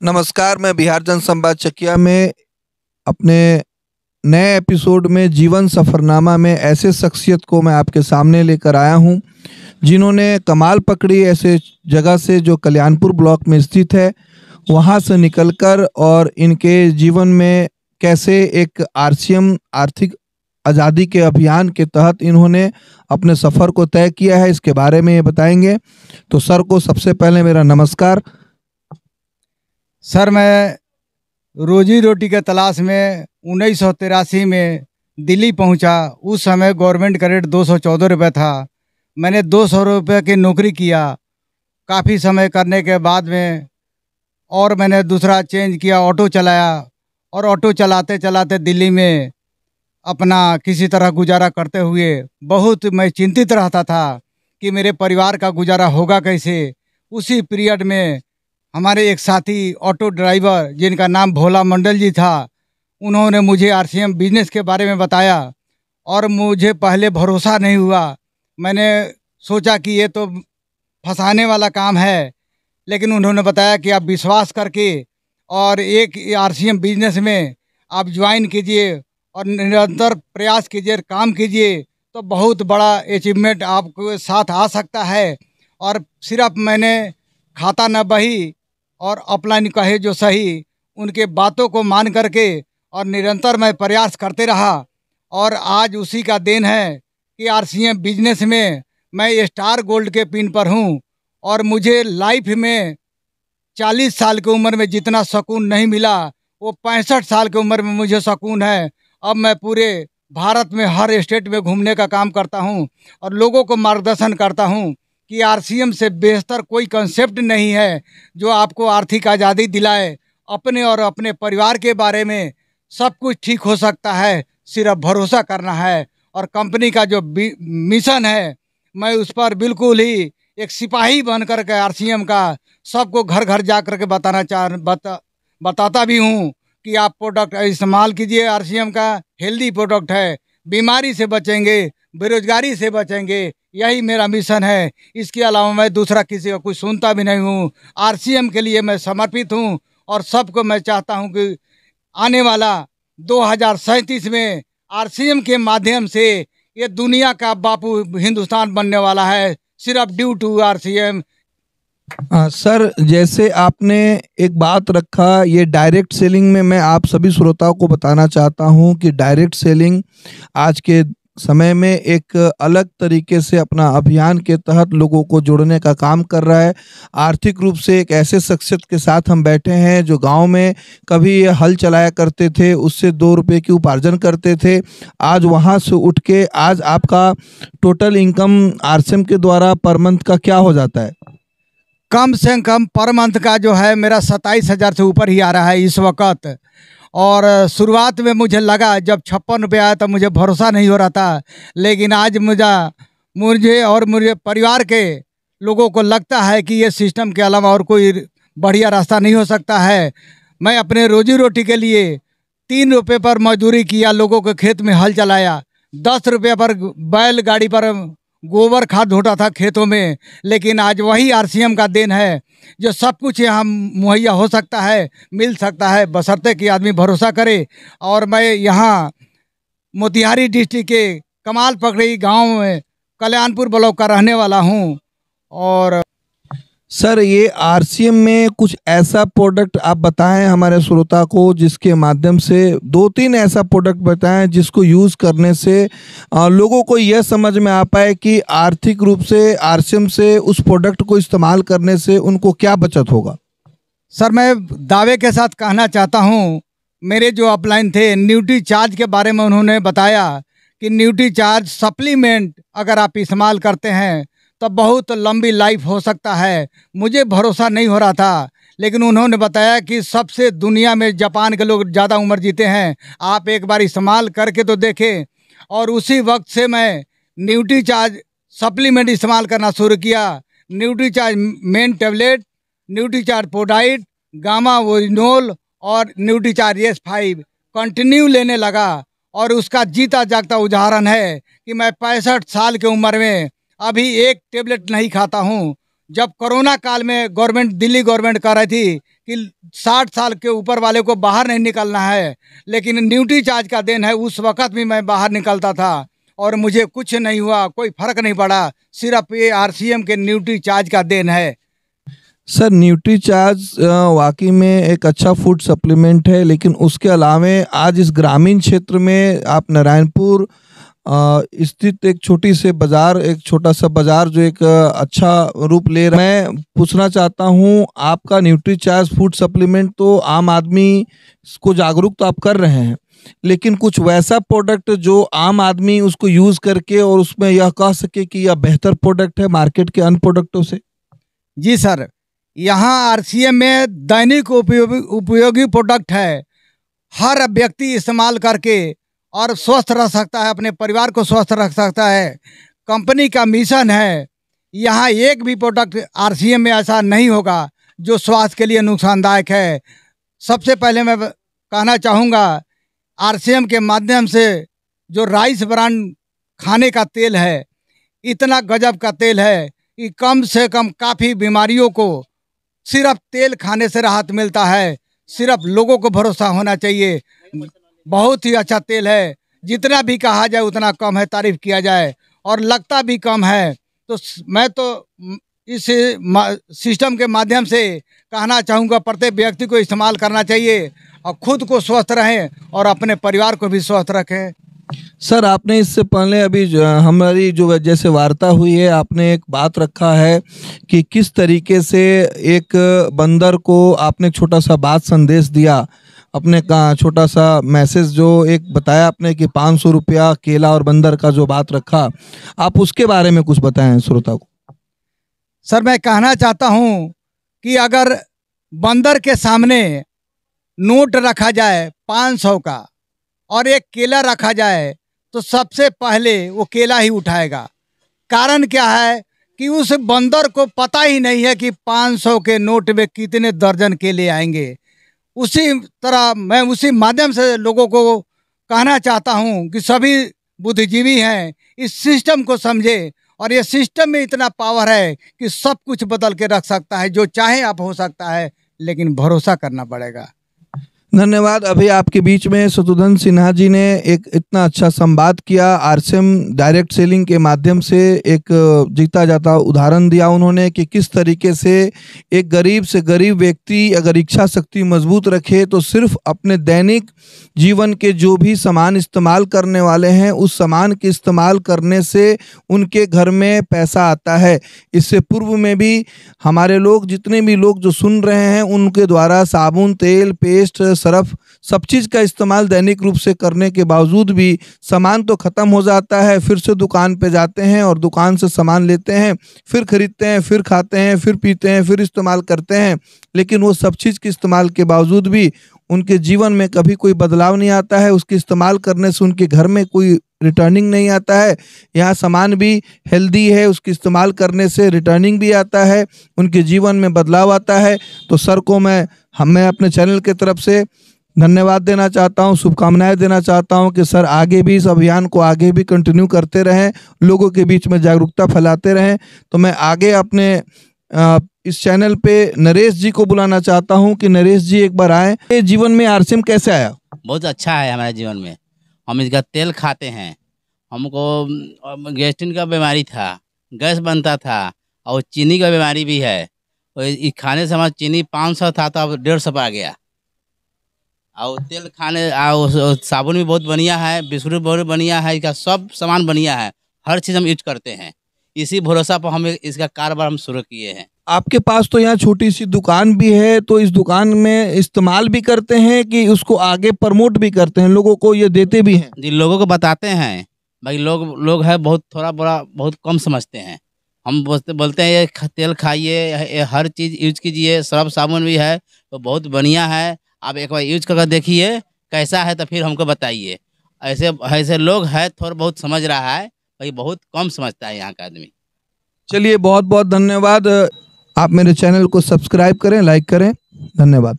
नमस्कार, मैं बिहार जनसंवाद चकिया में अपने नए एपिसोड में जीवन सफ़रनामा में ऐसे शख्सियत को मैं आपके सामने लेकर आया हूं, जिन्होंने कमाल पकड़ी ऐसे जगह से जो कल्याणपुर ब्लॉक में स्थित है, वहां से निकलकर और इनके जीवन में कैसे एक आरसीएम आर्थिक आज़ादी के अभियान के तहत इन्होंने अपने सफ़र को तय किया है, इसके बारे में ये बताएंगे। तो सर को सबसे पहले मेरा नमस्कार। सर, मैं रोजी रोटी के तलाश में 1983 में दिल्ली पहुंचा। उस समय गवर्नमेंट का रेट 214 रुपये था। मैंने 200 रुपये की नौकरी किया। काफ़ी समय करने के बाद में और मैंने दूसरा चेंज किया, ऑटो चलाया। और ऑटो चलाते चलाते दिल्ली में अपना किसी तरह गुजारा करते हुए बहुत मैं चिंतित रहता था कि मेरे परिवार का गुजारा होगा कैसे। उसी पीरियड में हमारे एक साथी ऑटो ड्राइवर जिनका नाम भोला मंडल जी था, उन्होंने मुझे आरसीएम बिजनेस के बारे में बताया और मुझे पहले भरोसा नहीं हुआ। मैंने सोचा कि ये तो फंसाने वाला काम है, लेकिन उन्होंने बताया कि आप विश्वास करके और एक आरसीएम बिजनेस में आप ज्वाइन कीजिए और निरंतर प्रयास कीजिए, काम कीजिए, तो बहुत बड़ा अचीवमेंट आपके साथ आ सकता है। और सिर्फ मैंने खाता न बही और अपलाइन कहे जो सही, उनके बातों को मान करके और निरंतर मैं प्रयास करते रहा। और आज उसी का देन है कि आरसीएम बिजनेस में मैं स्टार गोल्ड के पिन पर हूँ। और मुझे लाइफ में 40 साल की उम्र में जितना सुकून नहीं मिला, वो 65 साल की उम्र में मुझे सुकून है। अब मैं पूरे भारत में हर स्टेट में घूमने का काम करता हूँ और लोगों को मार्गदर्शन करता हूँ कि आरसीएम से बेहतर कोई कंसेप्ट नहीं है जो आपको आर्थिक आज़ादी दिलाए। अपने और अपने परिवार के बारे में सब कुछ ठीक हो सकता है, सिर्फ भरोसा करना है। और कंपनी का जो मिशन है, मैं उस पर बिल्कुल ही एक सिपाही बन कर के आरसीएम का सबको घर घर जा कर के बताता भी हूँ कि आप प्रोडक्ट इस्तेमाल कीजिए। आरसीएम का हेल्दी प्रोडक्ट है, बीमारी से बचेंगे, बेरोजगारी से बचेंगे, यही मेरा मिशन है। इसके अलावा मैं दूसरा किसी का कुछ सुनता भी नहीं हूँ। आरसीएम के लिए मैं समर्पित हूँ और सबको मैं चाहता हूँ कि आने वाला 2037 में आरसीएम के माध्यम से ये दुनिया का बापू हिंदुस्तान बनने वाला है, सिर्फ ड्यू टू आरसीएम। सर, जैसे आपने एक बात रखा ये डायरेक्ट सेलिंग में, मैं आप सभी श्रोताओं को बताना चाहता हूं कि डायरेक्ट सेलिंग आज के समय में एक अलग तरीके से अपना अभियान के तहत लोगों को जोड़ने का काम कर रहा है। आर्थिक रूप से एक ऐसे शख्सियत के साथ हम बैठे हैं जो गांव में कभी ये हल चलाया करते थे, उससे 2 रुपये की उपार्जन करते थे। आज वहां से उठ के आज आपका टोटल इनकम आरसीएम के द्वारा पर मंथ का क्या हो जाता है? कम से कम पर मंथ का जो है मेरा 27,000 से ऊपर ही आ रहा है इस वक्त। और शुरुआत में मुझे लगा जब 56 रुपये आया तब मुझे भरोसा नहीं हो रहा था, लेकिन आज मुझे और मुझे परिवार के लोगों को लगता है कि ये सिस्टम के अलावा और कोई बढ़िया रास्ता नहीं हो सकता है। मैं अपने रोजी रोटी के लिए 3 रुपये पर मजदूरी किया, लोगों के खेत में हल चलाया, 10 रुपये पर बैल गाड़ी पर गोबर खाद ढोता था खेतों में। लेकिन आज वही आरसीएम का देन है जो सब कुछ यहाँ मुहैया हो सकता है, मिल सकता है, बशर्ते कि आदमी भरोसा करे। और मैं यहाँ मोतिहारी डिस्ट्रिक्ट के कमाल पकड़ी गांव में कल्याणपुर ब्लॉक का रहने वाला हूँ। और सर, ये आरसीएम में कुछ ऐसा प्रोडक्ट आप बताएं हमारे श्रोता को, जिसके माध्यम से 2-3 ऐसा प्रोडक्ट बताएं जिसको यूज़ करने से लोगों को यह समझ में आ पाए कि आर्थिक रूप से आरसीएम से उस प्रोडक्ट को इस्तेमाल करने से उनको क्या बचत होगा। सर, मैं दावे के साथ कहना चाहता हूँ, मेरे जो अपलाइन थे न्यूट्री चार्ज के बारे में उन्होंने बताया कि न्यूट्री चार्ज सप्लीमेंट अगर आप इस्तेमाल करते हैं तो बहुत लंबी लाइफ हो सकता है। मुझे भरोसा नहीं हो रहा था, लेकिन उन्होंने बताया कि सबसे दुनिया में जापान के लोग ज़्यादा उम्र जीते हैं, आप एक बार इस्तेमाल करके तो देखें। और उसी वक्त से मैं न्यूट्री चार्ज सप्लीमेंट इस्तेमाल करना शुरू किया। Nutri Charge Men tablet, Nutri Charge पोडाइट, गामा वोरिनोल और न्यूट्री चार्ज S5 कंटिन्यू लेने लगा। और उसका जीता जागता उदाहरण है कि मैं 65 साल की उम्र में अभी एक टेबलेट नहीं खाता हूँ। जब कोरोना काल में दिल्ली गवर्नमेंट कह रही थी कि 60 साल के ऊपर वाले को बाहर नहीं निकलना है, लेकिन ड्यूटी चार्ज का देन है। उस वक़्त भी मैं बाहर निकलता था और मुझे कुछ नहीं हुआ, कोई फ़र्क नहीं पड़ा। सिर्फ ये आरसीएम के ड्यूटी चार्ज का देन है। सर न्यूट्री चार्ज वाकई में एक अच्छा फूड सप्लीमेंट है, लेकिन उसके अलावे आज इस ग्रामीण क्षेत्र में आप नारायणपुर स्थित एक छोटी से बाजार, एक छोटा सा बाजार जो एक अच्छा रूप ले रहा है, मैं पूछना चाहता हूँ आपका न्यूट्री चार्ज फूड सप्लीमेंट तो आम आदमी को जागरूक तो आप कर रहे हैं, लेकिन कुछ वैसा प्रोडक्ट जो आम आदमी उसको यूज़ करके और उसमें यह कह सके कि यह बेहतर प्रोडक्ट है मार्केट के अन्य प्रोडक्टों से? जी सर, यहाँ आरसीएम में दैनिक उपयोगी प्रोडक्ट है। हर व्यक्ति इस्तेमाल करके और स्वस्थ रह सकता है, अपने परिवार को स्वस्थ रख सकता है। कंपनी का मिशन है, यहाँ एक भी प्रोडक्ट आरसीएम में ऐसा नहीं होगा जो स्वास्थ्य के लिए नुकसानदायक है। सबसे पहले मैं कहना चाहूँगा, आरसीएम के माध्यम से जो राइस ब्रांड खाने का तेल है, इतना गजब का तेल है कि कम से कम काफ़ी बीमारियों को सिर्फ तेल खाने से राहत मिलता है। सिर्फ लोगों को भरोसा होना चाहिए। बहुत ही अच्छा तेल है, जितना भी कहा जाए उतना कम है, तारीफ किया जाए, और लगता भी कम है। तो मैं तो इस सिस्टम के माध्यम से कहना चाहूँगा प्रत्येक व्यक्ति को इस्तेमाल करना चाहिए और खुद को स्वस्थ रहें और अपने परिवार को भी स्वस्थ रखें। सर आपने इससे पहले अभी हमारी जो जैसे वार्ता हुई है, आपने एक बात रखा है कि किस तरीके से एक बंदर को आपने छोटा सा बात संदेश दिया, अपने का छोटा सा मैसेज जो एक बताया आपने कि 500 रुपया केला और बंदर का जो बात रखा, आप उसके बारे में कुछ बताएं श्रोता को। सर मैं कहना चाहता हूँ कि अगर बंदर के सामने नोट रखा जाए 500 का और एक केला रखा जाए तो सबसे पहले वो केला ही उठाएगा। कारण क्या है कि उस बंदर को पता ही नहीं है कि 500 के नोट में कितने दर्जन केले आएंगे। उसी तरह मैं उसी माध्यम से लोगों को कहना चाहता हूँ कि सभी बुद्धिजीवी हैं, इस सिस्टम को समझे, और ये सिस्टम में इतना पावर है कि सब कुछ बदल के रख सकता है। जो चाहे आप हो सकता है, लेकिन भरोसा करना पड़ेगा। धन्यवाद। अभी आपके बीच में शत्रुघ्न सिन्हा जी ने एक इतना अच्छा संवाद किया, आरसीएम डायरेक्ट सेलिंग के माध्यम से एक जीता जाता उदाहरण दिया उन्होंने कि किस तरीके से एक गरीब से गरीब व्यक्ति अगर इच्छा शक्ति मजबूत रखे तो सिर्फ अपने दैनिक जीवन के जो भी सामान इस्तेमाल करने वाले हैं उस सामान के इस्तेमाल करने से उनके घर में पैसा आता है। इससे पूर्व में भी हमारे लोग, जितने भी लोग जो सुन रहे हैं, उनके द्वारा साबुन, तेल, पेस्ट, सरफ, सब चीज़ का इस्तेमाल दैनिक रूप से करने के बावजूद भी सामान तो ख़त्म हो जाता है। फिर से दुकान पे जाते हैं और दुकान से सामान लेते हैं, फिर खरीदते हैं, फिर खाते हैं, फिर पीते हैं, फिर इस्तेमाल करते हैं, लेकिन वो सब चीज़ के इस्तेमाल के बावजूद भी उनके जीवन में कभी कोई बदलाव नहीं आता है। उसके इस्तेमाल करने से उनके घर में कोई रिटर्निंग नहीं आता है। यहाँ सामान भी हेल्दी है, उसके इस्तेमाल करने से रिटर्निंग भी आता है, उनके जीवन में बदलाव आता है। तो सर को मैं अपने चैनल के तरफ से धन्यवाद देना चाहता हूँ, शुभकामनाएं देना चाहता हूँ कि सर आगे भी इस अभियान को आगे भी कंटिन्यू करते रहें, लोगों के बीच में जागरूकता फैलाते रहें। तो मैं आगे अपने इस चैनल पे नरेश जी को बुलाना चाहता हूँ कि नरेश जी एक बार आए। ये जीवन में आरसीएम कैसे आया? बहुत अच्छा है हमारे जीवन में। हम इसका तेल खाते हैं, हमको गैस्ट्रिन का बीमारी था, गैस बनता था, और चीनी का बीमारी भी है। और इस खाने से हमारा चीनी 500 था तो अब 150 पर आ गया। और तेल खाने और साबुन भी बहुत बढ़िया है, बिस्कुट भी बहुत बढ़िया है, इसका सब सामान बढ़िया है, हर चीज़ हम यूज करते हैं। इसी भरोसा पर हम इसका कारोबार हम शुरू किए हैं। आपके पास तो यहाँ छोटी सी दुकान भी है, तो इस दुकान में इस्तेमाल भी करते हैं कि उसको आगे प्रमोट भी करते हैं, लोगों को ये देते भी हैं? जी, लोगों को बताते हैं। भाई लोग है बहुत थोड़ा बड़ा बहुत कम समझते हैं। हम बोलते हैं ये तेल खाइए, हर चीज़ यूज कीजिए, सर्फ साबुन भी है तो बहुत बढ़िया है, आप एक बार यूज करके देखिए कैसा है तो फिर हमको बताइए। ऐसे लोग हैं, थोड़ा बहुत समझ रहा है, भाई बहुत कम समझता है यहाँ का आदमी। चलिए बहुत बहुत धन्यवाद। आप मेरे चैनल को सब्सक्राइब करें, लाइक करें। धन्यवाद।